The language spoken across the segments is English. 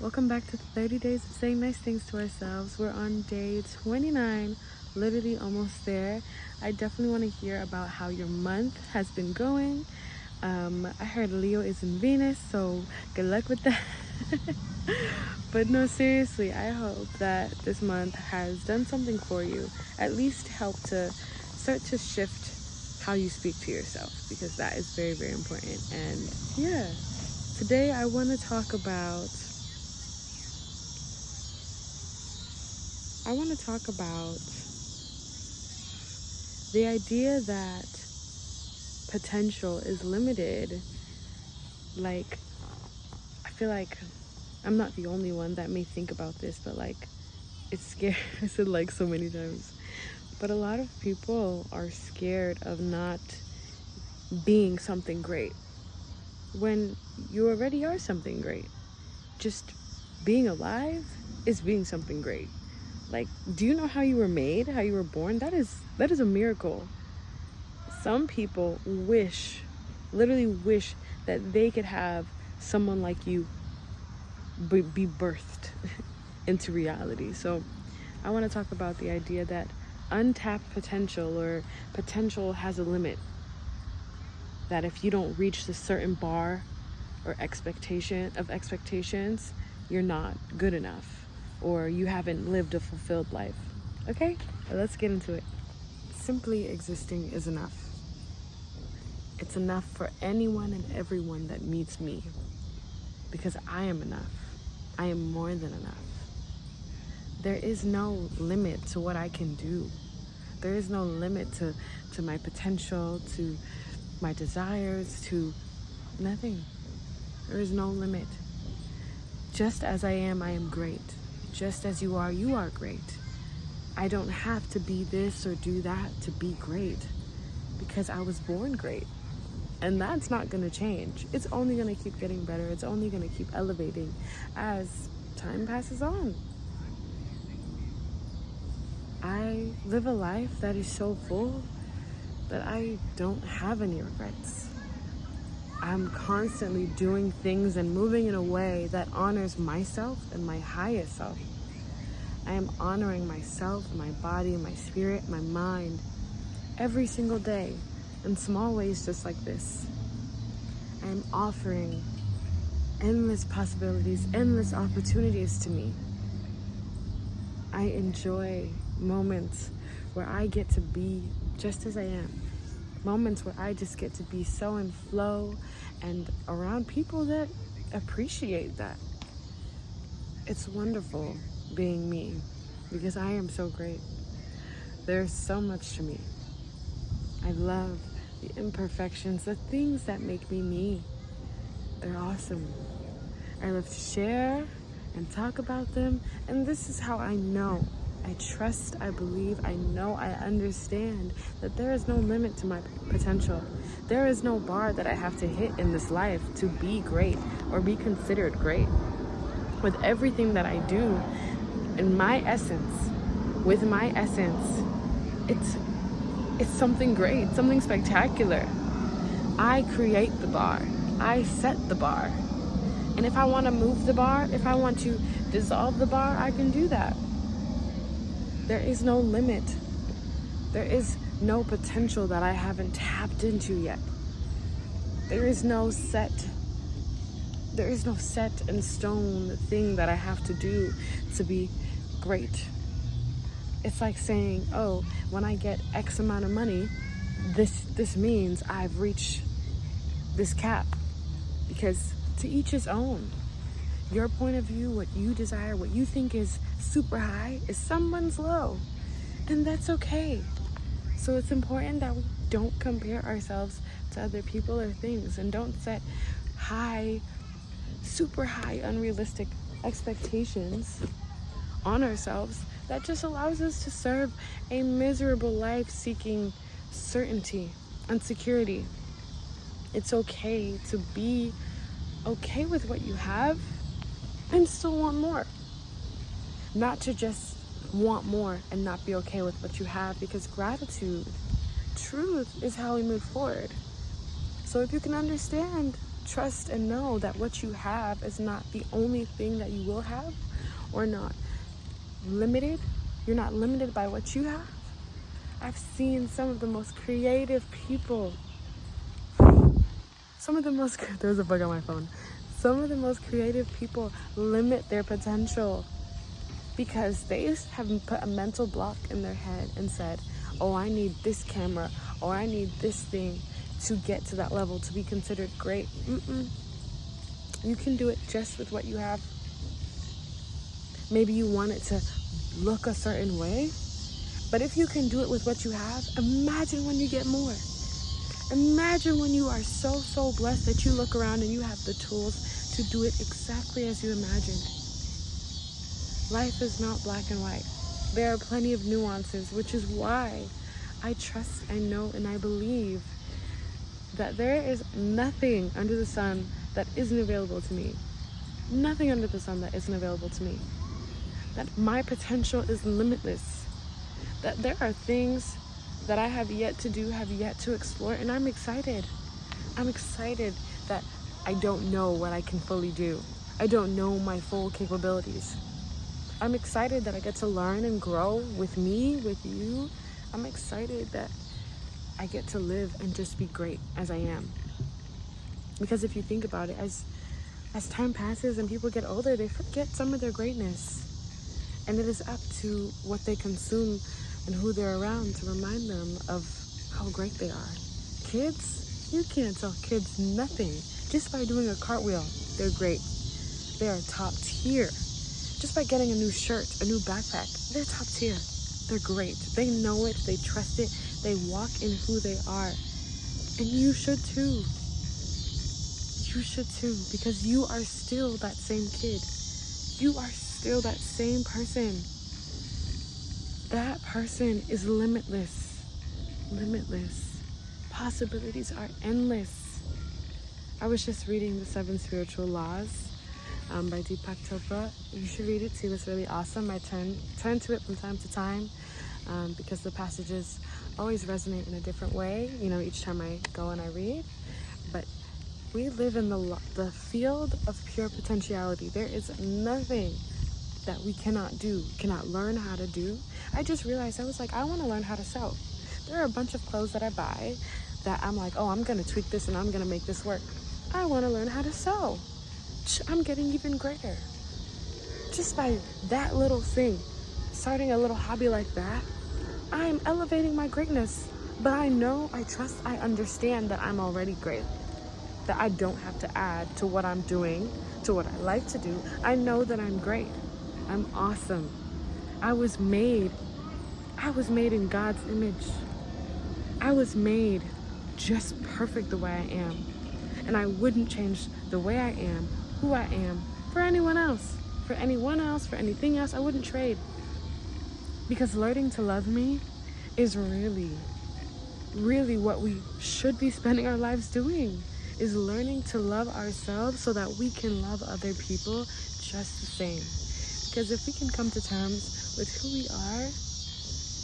Welcome back to the 30 days of saying nice things to ourselves. We're on day 29, literally almost there. I definitely want to hear about how your month has been going. I heard Leo is in Venus, so good luck with that. But no, seriously, I hope that this month has done something for you, at least help to start to shift how you speak to yourself, because that is very, very important. And yeah, today I want to talk about the idea that potential is limited. Like, I feel like I'm not the only one that may think about this, but like, it's scary. I said like so many times. But a lot of people are scared of not being something great when you already are something great. Just being alive is being something great. Like, do you know how you were made, how you were born? That is a miracle. Some people literally wish that they could have someone like you be birthed into reality. So I want to talk about the idea that untapped potential, or potential has a limit. That if you don't reach the certain bar or expectations, you're not good enough, or you haven't lived a fulfilled life. Okay, let's get into it. Simply existing is enough. It's enough for anyone and everyone that meets me, because I am enough. I am more than enough. There is no limit to what I can do. There is no limit to my potential, to my desires, to nothing. There is no limit. Just as I am great. Just as you are great. I don't have to be this or do that to be great, because I was born great. And that's not going to change. It's only going to keep getting better. It's only going to keep elevating as time passes on. I live a life that is so full that I don't have any regrets. I'm constantly doing things and moving in a way that honors myself and my highest self. I am honoring myself, my body, my spirit, my mind every single day in small ways just like this. I am offering endless possibilities, endless opportunities to me. I enjoy moments where I get to be just as I am. Moments where I just get to be so in flow and around people that appreciate that. It's wonderful being me, because I am so great. There's so much to me. I love the imperfections, the things that make me me. They're awesome. I love to share and talk about them, and this is how I know. I trust, I believe, I know, I understand that there is no limit to my potential. There is no bar that I have to hit in this life to be great or be considered great. With everything that I do, in my essence, with my essence, it's something great, something spectacular. I create the bar. I set the bar. And if I want to move the bar, if I want to dissolve the bar, I can do that. There is no limit. There is no potential that I haven't tapped into yet. There is no set in stone thing that I have to do to be great. It's like saying, oh, when I get X amount of money, this means I've reached this cap. Because to each his own. Your point of view, what you desire, what you think is super high, is someone's low. And that's okay. So it's important that we don't compare ourselves to other people or things, and don't set high, super high, unrealistic expectations on ourselves. That just allows us to serve a miserable life seeking certainty and security. It's okay to be okay with what you have and still want more. Not to just want more and not be okay with what you have, because gratitude, truth, is how we move forward. So if you can understand trust and know that what you have is not the only thing that you will have, or not limited. You're not limited by what you have. I've seen some of the most creative people, there's a bug on my phone. Some of the most creative people limit their potential because they have put a mental block in their head and said, oh, I need this camera, or I need this thing to get to that level to be considered great. You can do it just with what you have. Maybe you want it to look a certain way, but if you can do it with what you have, imagine when you get more. Imagine when you are so blessed that you look around and you have the tools to do it exactly as you imagined. Life is not black and white. There are plenty of nuances, which is why I trust, I know, and I believe that there is nothing under the sun that isn't available to me. Nothing under the sun that isn't available to me. That my potential is limitless. That there are things that I have yet to do, have yet to explore, and I'm excited. I'm excited that I don't know what I can fully do. I don't know my full capabilities. I'm excited that I get to learn and grow with me, with you. I'm excited that I get to live and just be great as I am. Because if you think about it, as time passes and people get older, they forget some of their greatness. And it is up to what they consume and who they're around to remind them of how great they are. Kids, you can't tell kids nothing. Just by doing a cartwheel, they're great. They are top tier. Just by getting a new shirt, a new backpack, they're top tier. They're great. They know it, they trust it, they walk in who they are. And you should too. You should too, because you are still that same kid. You are still that same person. That person is limitless. Limitless. Possibilities are endless. I was just reading The 7 Spiritual Laws by Deepak Chopra. You should read it too. It's really awesome. I turn to it from time to time because the passages always resonate in a different way, each time I go and I read. But we live in the field of pure potentiality. There is nothing that we cannot do, cannot learn how to do. I just realized, I was like, I want to learn how to sew. There are a bunch of clothes that I buy that I'm like, oh, I'm going to tweak this and I'm going to make this work. I want to learn how to sew. I'm getting even greater. Just by that little thing, starting a little hobby like that, I'm elevating my greatness. But I know, I trust, I understand that I'm already great. That I don't have to add to what I'm doing, to what I like to do. I know that I'm great. I'm awesome. I was made in God's image. I was made just perfect the way I am. And I wouldn't change the way I am, who I am, for anyone else. For anything else, I wouldn't trade. Because learning to love me is really, really what we should be spending our lives doing. Is learning to love ourselves so that we can love other people just the same. Because if we can come to terms with who we are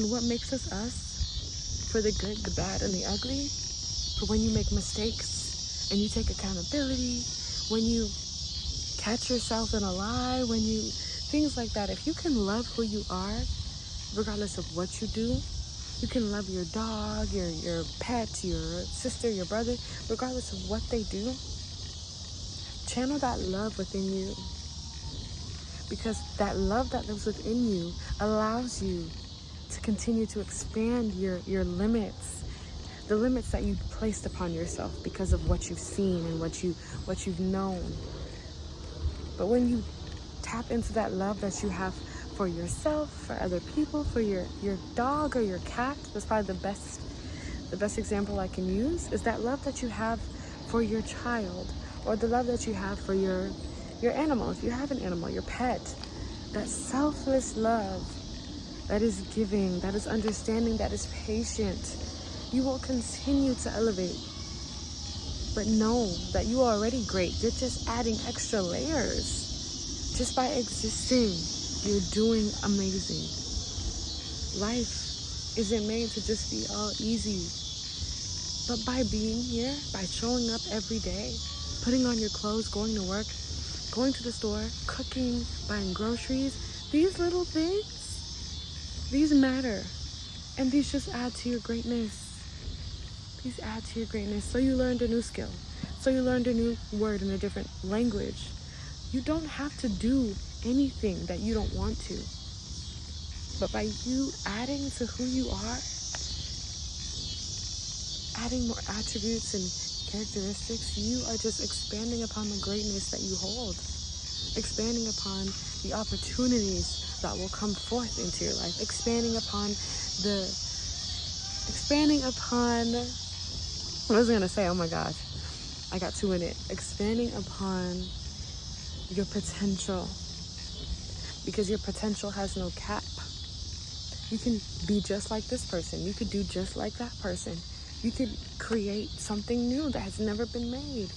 and what makes us us, for the good, the bad, and the ugly, for when you make mistakes and you take accountability, when you catch yourself in a lie, things like that, if you can love who you are, regardless of what you do, you can love your dog, your pet, your sister, your brother, regardless of what they do. Channel that love within you. Because that love that lives within you allows you to continue to expand your limits. The limits that you placed upon yourself because of what you've seen and what you've known. But when you tap into that love that you have for yourself, for other people, for your dog or your cat, that's probably the best example I can use, is that love that you have for your child, or the love that you have for your animal, if you have an animal, your pet. That selfless love that is giving, that is understanding, that is patient. You will continue to elevate. But know that you are already great. You're just adding extra layers. Just by existing, you're doing amazing. Life isn't made to just be all easy. But by being here, by showing up every day, putting on your clothes, going to work, going to the store, cooking, buying groceries. These little things, these matter. And these just add to your greatness. These add to your greatness. So you learned a new skill. So you learned a new word in a different language. You don't have to do anything that you don't want to. But by you adding to who you are, adding more attributes and characteristics, you are just expanding upon the greatness that you hold. Expanding upon the opportunities that will come forth into your life. Expanding upon what was I going to say? Oh my gosh. I got two in it. Expanding upon your potential. Because your potential has no cap. You can be just like this person. You could do just like that person. You could create something new that has never been made.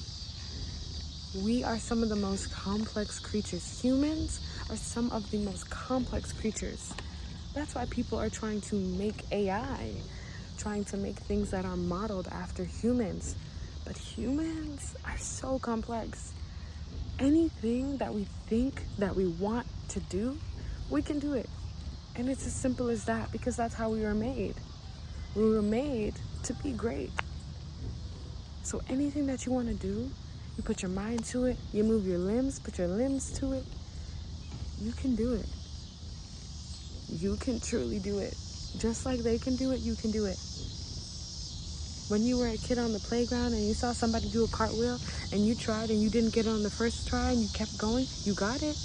We are some of the most complex creatures. Humans are some of the most complex creatures. That's why people are trying to make AI, trying to make things that are modeled after humans. But humans are so complex. Anything that we think that we want to do, we can do it. And it's as simple as that, because that's how we were made. We were made to be great. So anything that you want to do, you put your mind to it, you move your limbs, put your limbs to it, you can do it. You can truly do it. Just like they can do it, you can do it. When you were a kid on the playground and you saw somebody do a cartwheel and you tried and you didn't get it on the first try and you kept going, you got it.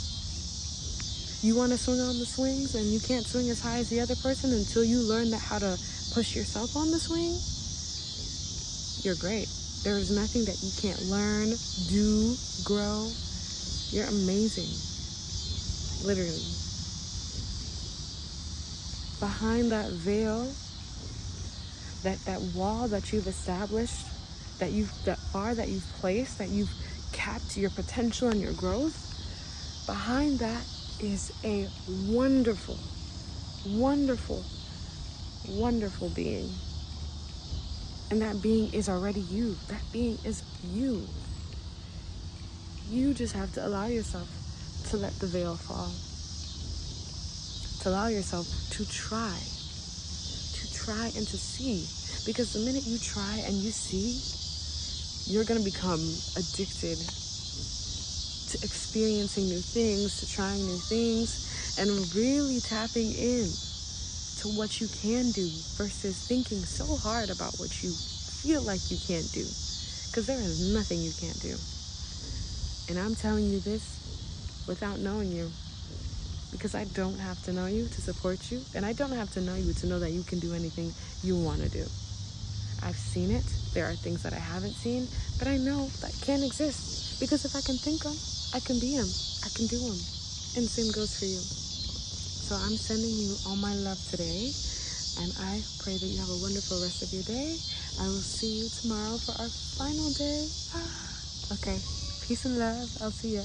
You want to swing on the swings and you can't swing as high as the other person until you learn how to push yourself on the swing, you're great. There is nothing that you can't learn, do, grow. You're amazing. Literally. Behind that veil, that wall that you've established, that bar that you've placed, that you've capped your potential and your growth, behind that is a wonderful, wonderful, wonderful being. And that being is already you. That being is you. You just have to allow yourself to let the veil fall. To allow yourself to try and to see. Because the minute you try and you see, you're going to become addicted to experiencing new things, to trying new things, and really tapping in to what you can do versus thinking so hard about what you feel like you can't do. Because there is nothing you can't do. And I'm telling you this without knowing you. Because I don't have to know you to support you. And I don't have to know you to know that you can do anything you want to do. I've seen it. There are things that I haven't seen. But I know that can exist. Because if I can think them, I can be them. I can do them. And the same goes for you. So I'm sending you all my love today. And I pray that you have a wonderful rest of your day. I will see you tomorrow for our final day. Okay. Peace and love. I'll see ya.